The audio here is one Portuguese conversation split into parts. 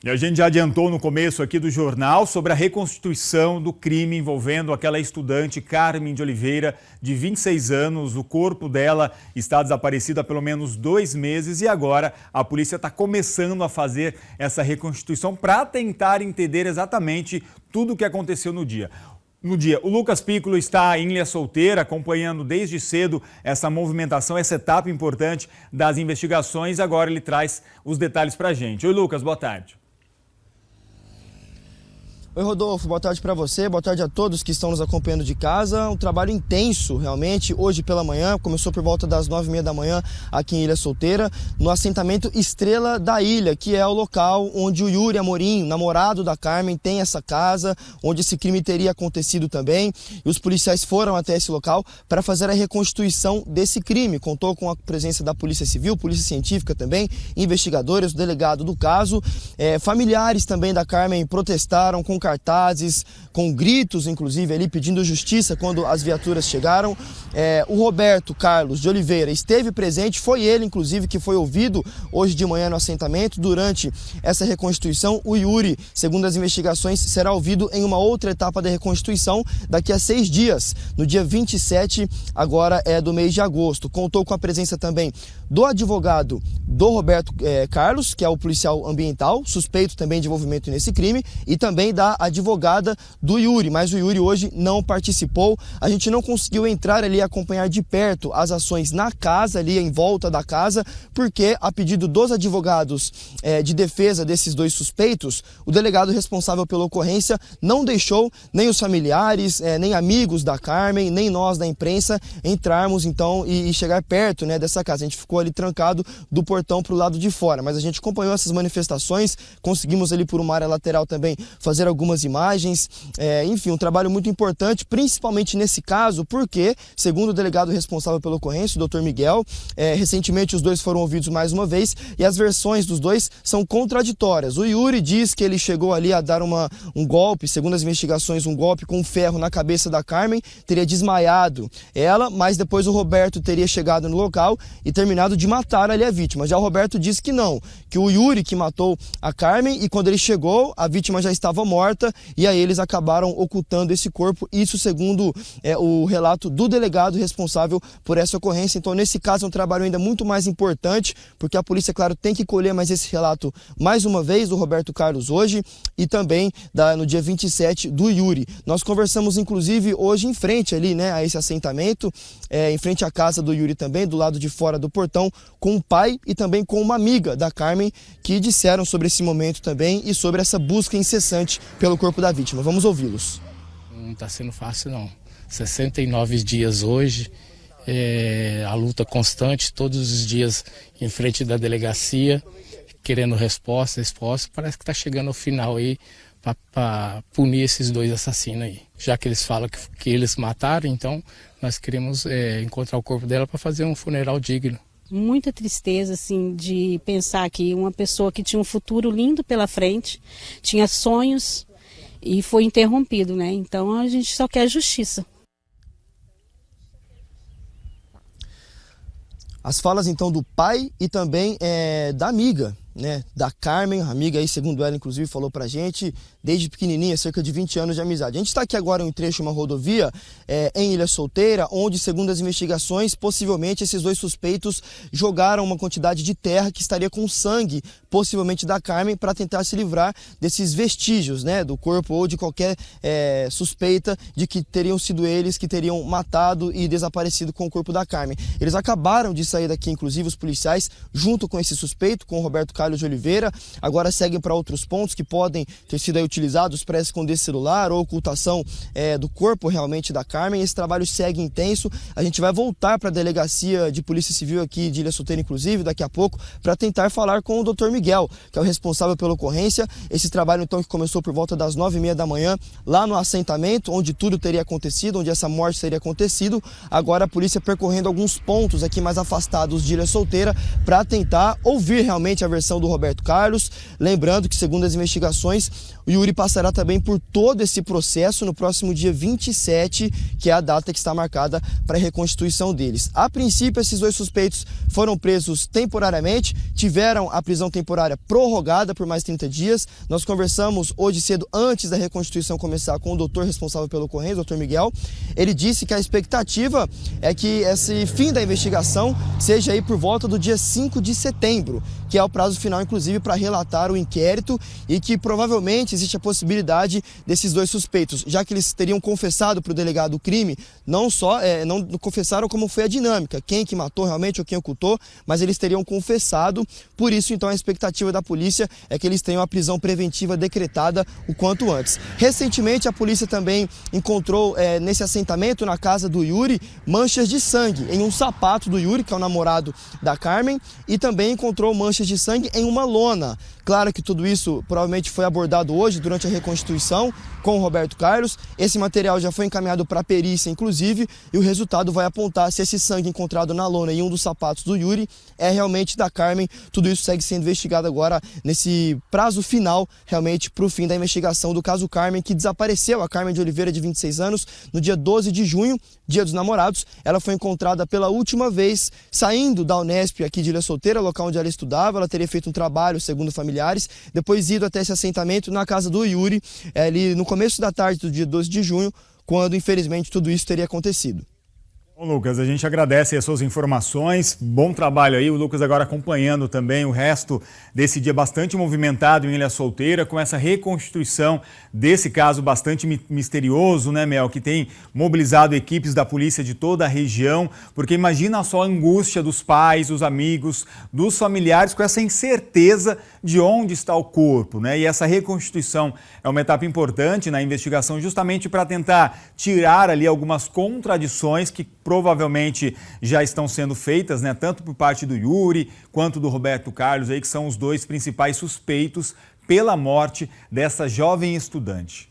E a gente já adiantou no começo aqui do jornal sobre a reconstituição do crime envolvendo aquela estudante Carmen de Oliveira, de 26 anos. O corpo dela está desaparecido há pelo menos 2 meses e agora a polícia está começando a fazer essa reconstituição para tentar entender exatamente tudo o que aconteceu no dia. O Lucas Piccolo está em Ilha Solteira, acompanhando desde cedo essa movimentação, essa etapa importante das investigações. Agora ele traz os detalhes para a gente. Oi, Lucas, boa tarde. Oi, Rodolfo, boa tarde para você, boa tarde a todos que estão nos acompanhando de casa. Um trabalho intenso, realmente, hoje pela manhã, começou por volta das 9h30 da manhã aqui em Ilha Solteira, no assentamento Estrela da Ilha, que é o local onde o Yuri Amorim, namorado da Carmen, tem essa casa, onde esse crime teria acontecido também. E os policiais foram até esse local para fazer a reconstituição desse crime. Contou com a presença da Polícia Civil, Polícia Científica também, investigadores, o delegado do caso. Familiares também da Carmen protestaram com cartazes, com gritos, inclusive, ali pedindo justiça quando as viaturas chegaram. O Roberto Carlos de Oliveira esteve presente, foi ele, inclusive, que foi ouvido hoje de manhã no assentamento. Durante essa reconstituição, o Yuri, segundo as investigações, será ouvido em uma outra etapa da reconstituição daqui a 6 dias, no dia 27, agora do mês de agosto. Contou com a presença também do advogado do Roberto Carlos, que é o policial ambiental, suspeito também de envolvimento nesse crime, e também da advogada do Yuri, mas o Yuri hoje não participou. A gente não conseguiu entrar ali e acompanhar de perto as ações na casa, ali em volta da casa, porque a pedido dos advogados de defesa desses 2 suspeitos, o delegado responsável pela ocorrência não deixou nem os familiares, nem amigos da Carmen, nem nós da imprensa entrarmos então e chegar perto, né, dessa casa. A gente ficou ali trancado do portão para o lado de fora, mas a gente acompanhou essas manifestações, conseguimos ali por uma área lateral também fazer algumas imagens, enfim, um trabalho muito importante, principalmente nesse caso, porque, segundo o delegado responsável pela ocorrência, o Dr. Miguel, recentemente os 2 foram ouvidos mais uma vez e as versões dos 2 são contraditórias. O Yuri diz que ele chegou ali a dar um golpe, segundo as investigações, um golpe com um ferro na cabeça da Carmen, teria desmaiado ela, mas depois o Roberto teria chegado no local e terminado de matar ali a vítima. Já o Roberto disse que não, que o Yuri que matou a Carmen e quando ele chegou, a vítima já estava morta e aí eles acabaram ocultando esse corpo, isso segundo o relato do delegado responsável por essa ocorrência. Então, nesse caso, é um trabalho ainda muito mais importante, porque a polícia, claro, tem que colher mais esse relato mais uma vez do Roberto Carlos hoje e também no dia 27 do Yuri. Nós conversamos, inclusive, hoje em frente ali, né, a esse assentamento, em frente à casa do Yuri também, do lado de fora do portão, com o pai e também com uma amiga da Carmen, que disseram sobre esse momento também e sobre essa busca incessante pelo corpo da vítima. Vamos ouvi-los. Não está sendo fácil, não. 69 dias hoje, a luta constante, todos os dias em frente da delegacia, querendo resposta. Parece que está chegando ao final aí para punir esses 2 assassinos aí. Já que eles falam que eles mataram, então nós queremos encontrar o corpo dela para fazer um funeral digno. Muita tristeza, assim, de pensar que uma pessoa que tinha um futuro lindo pela frente, tinha sonhos e foi interrompido, né? Então a gente só quer justiça. As falas então do pai e também da amiga, né, da Carmen, a amiga aí, segundo ela, inclusive, falou pra gente, desde pequenininha, cerca de 20 anos de amizade. A gente está aqui agora em um trecho de uma rodovia em Ilha Solteira, onde, segundo as investigações, possivelmente esses 2 suspeitos jogaram uma quantidade de terra que estaria com sangue, possivelmente da Carmen, para tentar se livrar desses vestígios, né, do corpo ou de qualquer suspeita de que teriam sido eles que teriam matado e desaparecido com o corpo da Carmen. Eles acabaram de sair daqui, inclusive, os policiais, junto com esse suspeito, com o Roberto Carlos de Oliveira, agora seguem para outros pontos que podem ter sido aí utilizados para esconder celular ou ocultação do corpo realmente da Carmen. Esse trabalho segue intenso. A gente vai voltar para a delegacia de Polícia Civil aqui de Ilha Solteira, inclusive, daqui a pouco, para tentar falar com o Dr. Miguel, que é o responsável pela ocorrência. Esse trabalho, então, que começou por volta das 9h30 da manhã, lá no assentamento, onde tudo teria acontecido, onde essa morte teria acontecido. Agora a polícia percorrendo alguns pontos aqui mais afastados de Ilha Solteira para tentar ouvir realmente a versão reconstituição do Roberto Carlos. Lembrando que, segundo as investigações, o Yuri passará também por todo esse processo no próximo dia 27, que é a data que está marcada para a reconstituição deles. A princípio, esses dois suspeitos foram presos temporariamente, tiveram a prisão temporária prorrogada por mais 30 dias. Nós conversamos hoje cedo, antes da reconstituição começar, com o doutor responsável pelo Correio, o doutor Miguel. Ele disse que a expectativa é que esse fim da investigação seja aí por volta do dia 5 de setembro, que é o prazo final, inclusive, para relatar o inquérito, e que provavelmente existe a possibilidade desses dois suspeitos, já que eles teriam confessado para o delegado o crime, não confessaram como foi a dinâmica, quem que matou realmente ou quem ocultou, mas eles teriam confessado. Por isso, então, a expectativa da polícia é que eles tenham a prisão preventiva decretada o quanto antes. Recentemente, a polícia também encontrou nesse assentamento, na casa do Yuri, manchas de sangue em um sapato do Yuri, que é o namorado da Carmen, e também encontrou manchas de sangue em uma lona. Claro que tudo isso provavelmente foi abordado hoje durante a reconstituição com o Roberto Carlos. Esse material já foi encaminhado para a perícia, inclusive, e o resultado vai apontar se esse sangue encontrado na lona e um dos sapatos do Yuri é realmente da Carmen. Tudo isso segue sendo investigado agora nesse prazo final, realmente, para o fim da investigação do caso Carmen, que desapareceu. A Carmen de Oliveira, de 26 anos, no dia 12 de junho, dia dos namorados. Ela foi encontrada pela última vez saindo da Unesp aqui de Ilha Solteira, local onde ela estudava. Ela teria feito um trabalho, segundo familiares, depois ido até esse assentamento na casa do Yuri, ali no começo da tarde do dia 12 de junho, quando, infelizmente, tudo isso teria acontecido. Bom, Lucas, a gente agradece as suas informações, bom trabalho aí, o Lucas agora acompanhando também o resto desse dia bastante movimentado em Ilha Solteira, com essa reconstituição desse caso bastante misterioso, né, Mel, que tem mobilizado equipes da polícia de toda a região, porque imagina só a angústia dos pais, dos amigos, dos familiares, com essa incerteza de onde está o corpo, né, e essa reconstituição é uma etapa importante na investigação, justamente para tentar tirar ali algumas contradições que provavelmente já estão sendo feitas, né, tanto por parte do Yuri quanto do Roberto Carlos, aí, que são os dois principais suspeitos pela morte dessa jovem estudante.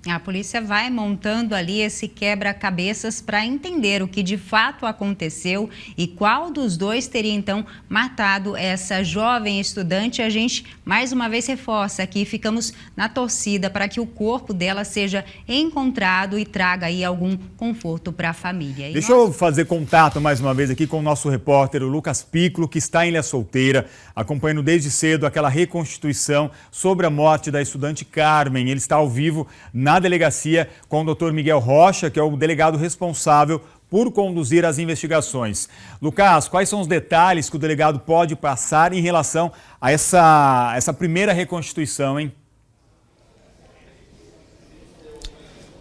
A polícia vai montando ali esse quebra-cabeças para entender o que de fato aconteceu e qual dos dois teria então matado essa jovem estudante. A gente mais uma vez reforça aqui, ficamos na torcida para que o corpo dela seja encontrado e traga aí algum conforto para a família. Deixa eu fazer contato mais uma vez aqui com o nosso repórter, o Lucas Piccolo, que está em Ilha Solteira, acompanhando desde cedo aquela reconstituição sobre a morte da estudante Carmen. Ele está ao vivo na delegacia com o Dr. Miguel Rocha, que é o delegado responsável por conduzir as investigações. Lucas, quais são os detalhes que o delegado pode passar em relação a essa primeira reconstituição, hein?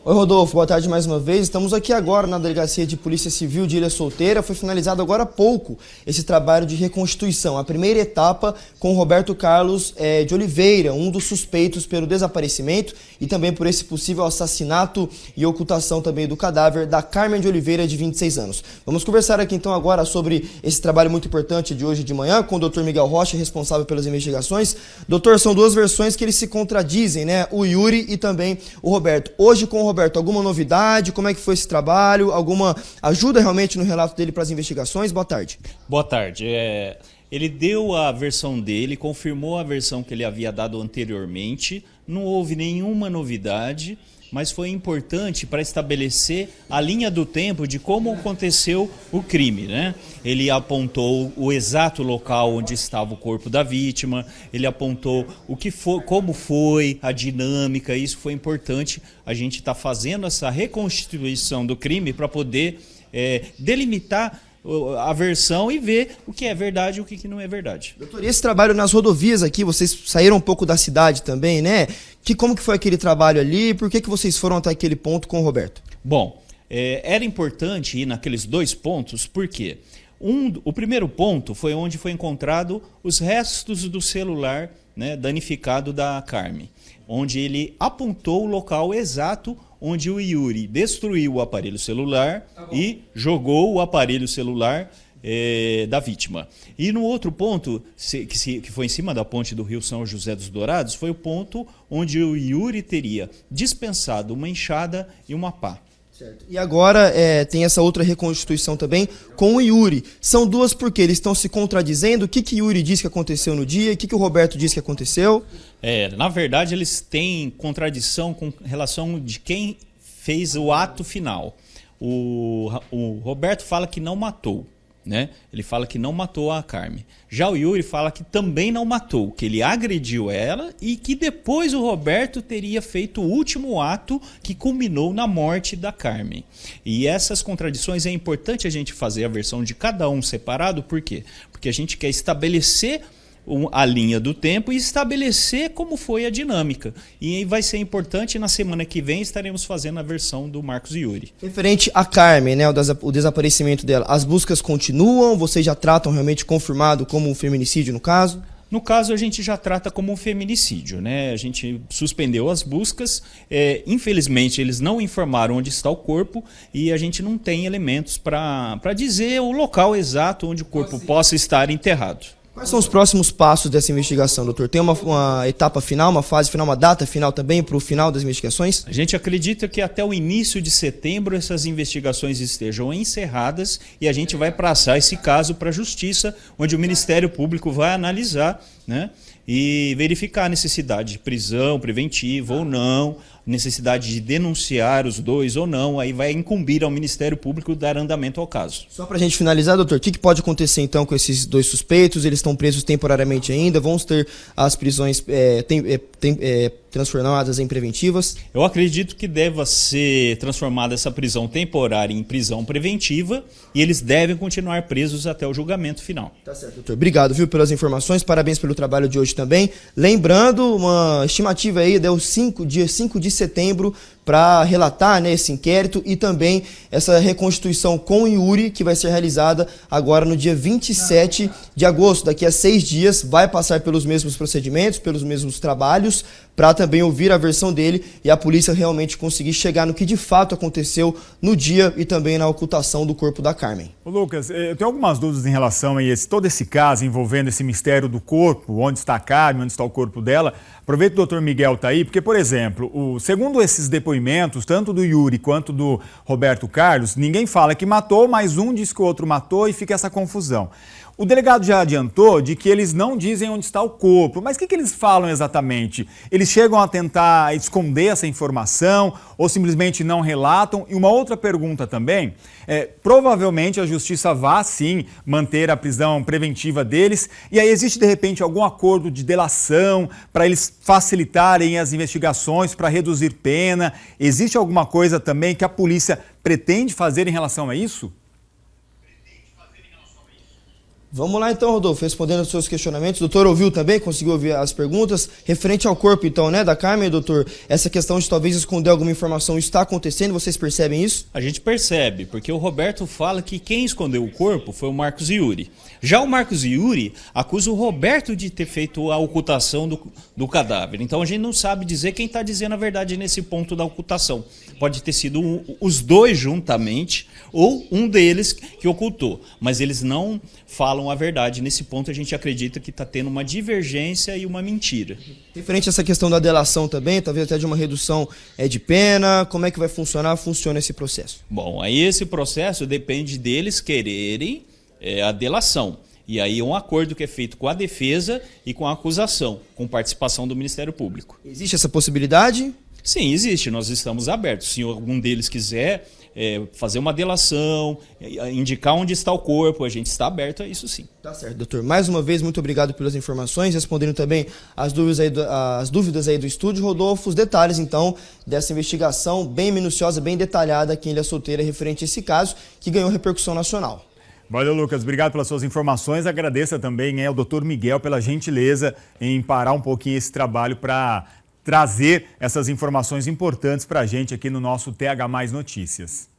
Oi, Rodolfo, boa tarde mais uma vez. Estamos aqui agora na Delegacia de Polícia Civil de Ilha Solteira. Foi finalizado agora há pouco esse trabalho de reconstituição. A primeira etapa com o Roberto Carlos de Oliveira, um dos suspeitos pelo desaparecimento e também por esse possível assassinato e ocultação também do cadáver da Carmen de Oliveira, de 26 anos. Vamos conversar aqui então agora sobre esse trabalho muito importante de hoje de manhã com o Dr. Miguel Rocha, responsável pelas investigações. Doutor, são duas versões que eles se contradizem, né? O Yuri e também o Roberto. Hoje com o Roberto, alguma novidade? Como é que foi esse trabalho? Alguma ajuda realmente no relato dele para as investigações? Boa tarde. Boa tarde. Ele deu a versão dele, confirmou a versão que ele havia dado anteriormente. Não houve nenhuma novidade, mas foi importante para estabelecer a linha do tempo de como aconteceu o crime, né? Ele apontou o exato local onde estava o corpo da vítima, ele apontou o que foi, como foi a dinâmica. Isso foi importante. A gente está fazendo essa reconstituição do crime para poder delimitar a versão e ver o que é verdade e o que não é verdade. Doutor, e esse trabalho nas rodovias aqui, vocês saíram um pouco da cidade também, né? Como que foi aquele trabalho ali? Por que vocês foram até aquele ponto com o Roberto? Bom, era importante ir naqueles dois pontos, porque o primeiro ponto foi onde foi encontrado os restos do celular, né, danificado da Carmen, onde ele apontou o local exato onde o Yuri destruiu o aparelho celular e jogou o aparelho celular da vítima. E no outro ponto, que foi em cima da ponte do Rio São José dos Dourados, foi o ponto onde o Yuri teria dispensado uma enxada e uma pá. Certo. E agora tem essa outra reconstituição também com o Yuri. São duas porque eles estão se contradizendo. O que Yuri disse que aconteceu no dia e o que o Roberto disse que aconteceu? Na verdade, eles têm contradição com relação de quem fez o ato final. O Roberto fala que não matou. Né? Ele fala que não matou a Carmen. Já o Yuri fala que também não matou, que ele agrediu ela e que depois o Roberto teria feito o último ato que culminou na morte da Carmen. E essas contradições é importante a gente fazer a versão de cada um separado, por quê? Porque a gente quer estabelecer a linha do tempo e estabelecer como foi a dinâmica. E vai ser importante, na semana que vem estaremos fazendo a versão do Marcos e Yuri. Referente a Carmen, né, o desaparecimento dela, as buscas continuam? Vocês já tratam realmente confirmado como um feminicídio no caso? No caso, a gente já trata como um feminicídio, né? A gente suspendeu as buscas, infelizmente eles não informaram onde está o corpo e a gente não tem elementos para dizer o local exato onde o corpo possa estar enterrado. Quais são os próximos passos dessa investigação, doutor? Tem uma etapa final, uma fase final, uma data final também para o final das investigações? A gente acredita que até o início de setembro essas investigações estejam encerradas e a gente vai passar esse caso para a Justiça, onde o Ministério Público vai analisar, né, e verificar a necessidade de prisão preventiva ou não, necessidade de denunciar os dois ou não, aí vai incumbir ao Ministério Público dar andamento ao caso. Só para a gente finalizar, doutor, o que pode acontecer então com esses dois suspeitos? Eles estão presos temporariamente ainda? Vamos ter as prisões transformadas em preventivas? Eu acredito que deva ser transformada essa prisão temporária em prisão preventiva e eles devem continuar presos até o julgamento final. Tá certo, doutor. Obrigado, viu, pelas informações, parabéns pelo trabalho de hoje também. Lembrando, uma estimativa aí, deu dia 5 de setembro para relatar, né, esse inquérito e também essa reconstituição com o Yuri, que vai ser realizada agora no dia 27 de agosto. Daqui a 6 dias vai passar pelos mesmos procedimentos, pelos mesmos trabalhos, para também ouvir a versão dele e a polícia realmente conseguir chegar no que de fato aconteceu no dia e também na ocultação do corpo da Carmen. Ô Lucas, eu tenho algumas dúvidas em relação a todo esse caso envolvendo esse mistério do corpo, onde está a Carmen, onde está o corpo dela. Aproveito que o doutor Miguel está aí, porque, por exemplo, segundo esses depoimentos, tanto do Yuri quanto do Roberto Carlos, ninguém fala que matou, mas um diz que o outro matou e fica essa confusão. O delegado já adiantou de que eles não dizem onde está o corpo, mas o que eles falam exatamente? Eles chegam a tentar esconder essa informação ou simplesmente não relatam? E uma outra pergunta também, provavelmente a justiça vai sim manter a prisão preventiva deles e aí existe de repente algum acordo de delação para eles facilitarem as investigações, para reduzir pena? Existe alguma coisa também que a polícia pretende fazer em relação a isso? Vamos lá então, Rodolfo, respondendo aos seus questionamentos. O doutor ouviu também, conseguiu ouvir as perguntas. Referente ao corpo então, né, da Carmen, doutor, essa questão de talvez esconder alguma informação está acontecendo, vocês percebem isso? A gente percebe, porque o Roberto fala que quem escondeu o corpo foi o Marcos e Yuri. Já o Marcos e Yuri acusa o Roberto de ter feito a ocultação do cadáver. Então a gente não sabe dizer quem está dizendo a verdade nesse ponto da ocultação. Pode ter sido os dois juntamente ou um deles que ocultou, mas eles não falam a verdade. Nesse ponto a gente acredita que está tendo uma divergência e uma mentira. Referente a essa questão da delação também, talvez até de uma redução de pena, como é que vai funcionar? Funciona esse processo? Bom, aí esse processo depende deles quererem a delação. E aí é um acordo que é feito com a defesa e com a acusação, com participação do Ministério Público. Existe essa possibilidade? Sim, existe. Nós estamos abertos. Se algum deles quiser fazer uma delação, indicar onde está o corpo, a gente está aberto a isso sim. Tá certo, doutor. Mais uma vez, muito obrigado pelas informações, respondendo também as dúvidas aí do estúdio. Rodolfo, os detalhes, então, dessa investigação bem minuciosa, bem detalhada aqui em Ilha Solteira, referente a esse caso, que ganhou repercussão nacional. Valeu, Lucas. Obrigado pelas suas informações. Agradeço também ao doutor Miguel pela gentileza em parar um pouquinho esse trabalho para trazer essas informações importantes para a gente aqui no nosso TH Mais Notícias.